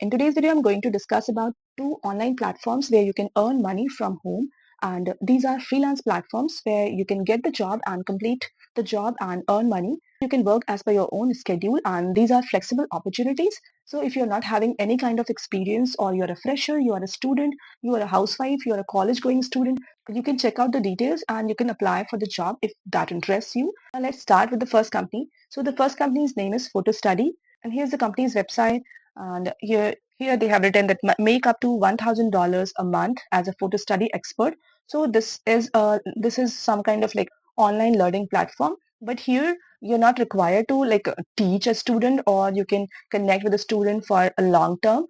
In today's video, I'm going to discuss about two online platforms where you can earn money from home. And these are freelance platforms where you can get the job and complete the job and earn money. You can work as per your own schedule, and these are flexible opportunities. So if you're not having any kind of experience, or you're a fresher, you are a student, you are a housewife, you're a college going student, you can check out the details and you can apply for the job if that interests you. Now let's start with the first company. So the first company's name is PhotoStudy, and here's the company's website. And here they have written that make up to $1,000 a month as a photo study expert. So this is some kind of like online learning platform. But here you're not required to teach a student, or you can connect with a student for a long term.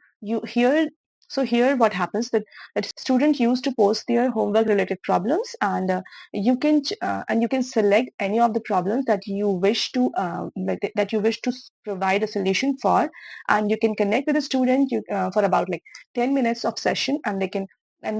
Here what happens that student used to post their homework related problems, and you can select any of the problems that you wish to provide a solution for, and you can connect with the student for about 10 minutes of session, and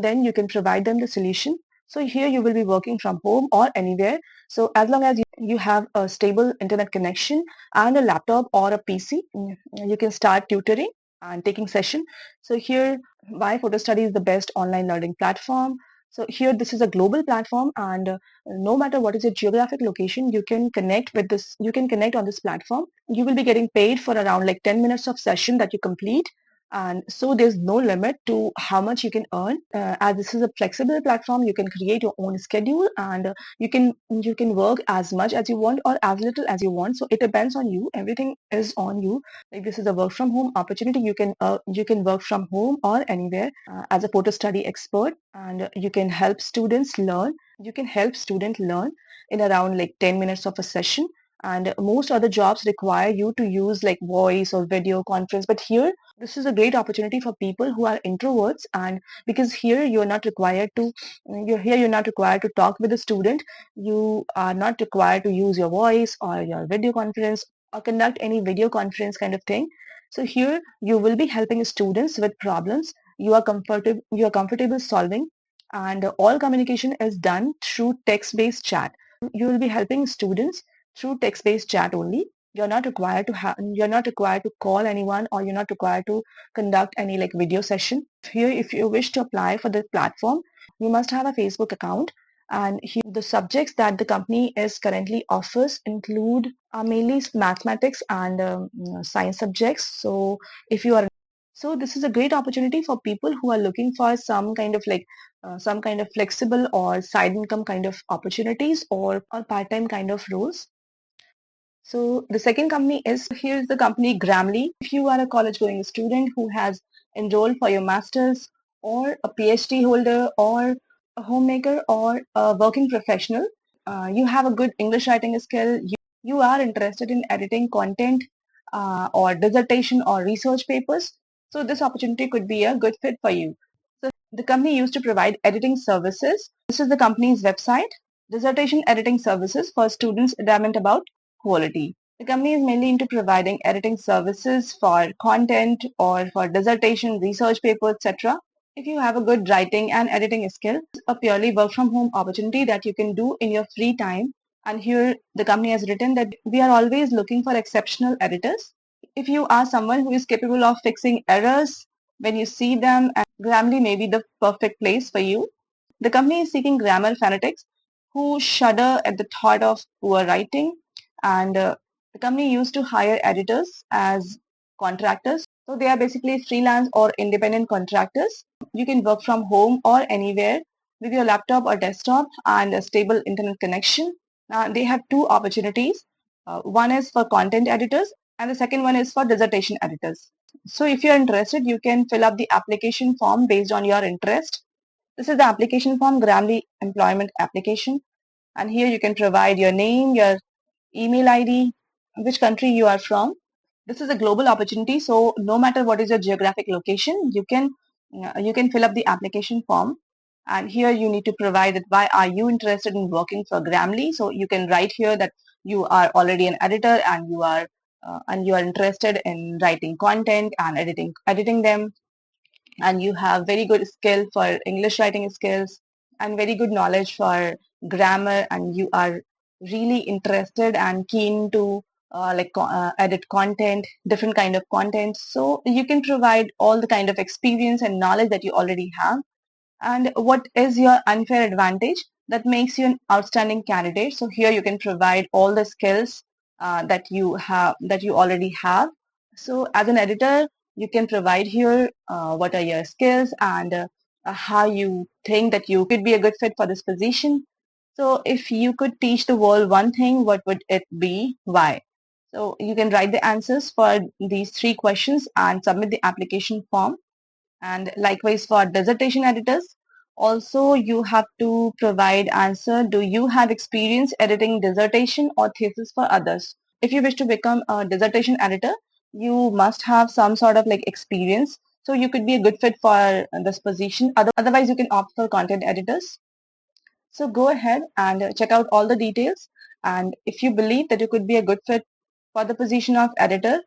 then you can provide them the solution. So here you will be working from home or anywhere. So as long as you have a stable internet connection and a laptop or a PC, you can start tutoring and taking session. So here, why PhotoStudy is the best online learning platform. So here this is a global platform, and no matter what is your geographic location, you can connect with this. You can connect on this platform. You will be getting paid for around 10 minutes of session that you complete. And so there's no limit to how much you can earn. As this is a flexible platform, you can create your own schedule, and you can work as much as you want or as little as you want. So it depends on you. Everything is on you. Like, this is a work from home opportunity. You can work from home or anywhere as a photo study expert, and you can help students learn. You can help student learn in around 10 minutes of a session. And most other jobs require you to use voice or video conference, but here this is a great opportunity for people who are introverts. And because here you're not required to talk with the student. You are not required to use your voice or your video conference or conduct any video conference kind of thing. So here you will be helping students with problems you are comfortable solving, and all communication is done through text-based chat. You will be helping students through text-based chat only. You're not required to call anyone, or you're not required to conduct any video session. Here, if you wish to apply for the platform, you must have a Facebook account. And here, the subjects that the company is currently offers include mainly mathematics and science subjects. If you are so this is a great opportunity for people who are looking for some kind of flexible or side income kind of opportunities, or part-time kind of roles. So the second company is, here's the company Gramlee. If you are a college going student who has enrolled for your master's, or a PhD holder, or a homemaker, or a working professional, you have a good English writing skill, you are interested in editing content, or dissertation or research papers, so this opportunity could be a good fit for you. So the company used to provide editing services. This is the company's website. Dissertation editing services for students adamant about quality. The company is mainly into providing editing services for content or for dissertation, research paper, etc. If you have a good writing and editing skill, it's a purely work from home opportunity that you can do in your free time. And here the company has written that we are always looking for exceptional editors. If you are someone who is capable of fixing errors when you see them, Gramlee may be the perfect place for you. The company is seeking grammar fanatics who shudder at the thought of poor writing, and the company used to hire editors as contractors. So they are basically freelance or independent contractors. You can work from home or anywhere with your laptop or desktop and a stable internet connection. They have two opportunities. One is for content editors, and the second one is for dissertation editors. So if you're interested, you can fill up the application form based on your interest. This is the application form, Gramlee employment application. And here you can provide your name, your email ID, which country you are from. This is a global opportunity, so no matter what is your geographic location, you can fill up the application form. And here you need to provide that why are you interested in working for Gramlee. So you can write here that you are already an editor, and you are interested in writing content and editing them, and you have very good skill for English writing skills and very good knowledge for grammar, and you are really interested and keen to edit content, different kind of content. So you can provide all the kind of experience and knowledge that you already have. And what is your unfair advantage that makes you an outstanding candidate? So here you can provide all the skills that you already have. So as an editor, you can provide here what are your skills and how you think that you could be a good fit for this position. So if you could teach the world one thing, what would it be? Why? So you can write the answers for these three questions and submit the application form. And likewise for dissertation editors, also you have to provide answer. Do you have experience editing dissertation or thesis for others? If you wish to become a dissertation editor, you must have some sort of like experience. So you could be a good fit for this position. Otherwise, you can opt for content editors. So go ahead and check out all the details. And if you believe that you could be a good fit for the position of editor,